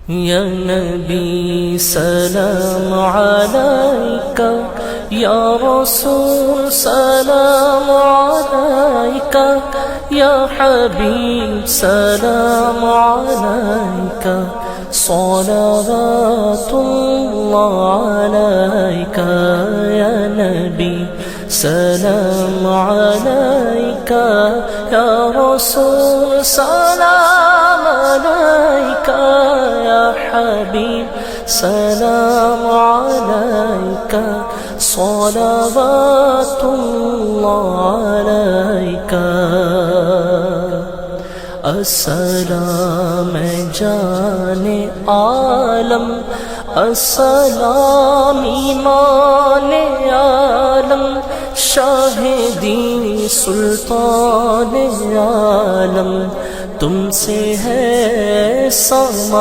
یا نبی سلام علیکہ، یا رسول سلام علیکہ، یا حبیب سلام علیکہ، صلوات اللہ علیکہ، یا نبی سلام علیکہ، یا رسول سلام علیکہ، یا حبیب سلام علیکہ، صلوات اللہ علیکہ۔ السلام جان عالم، السلام ایمان عالم، شاہ دین سلطان عالم، تم سے ہے سامان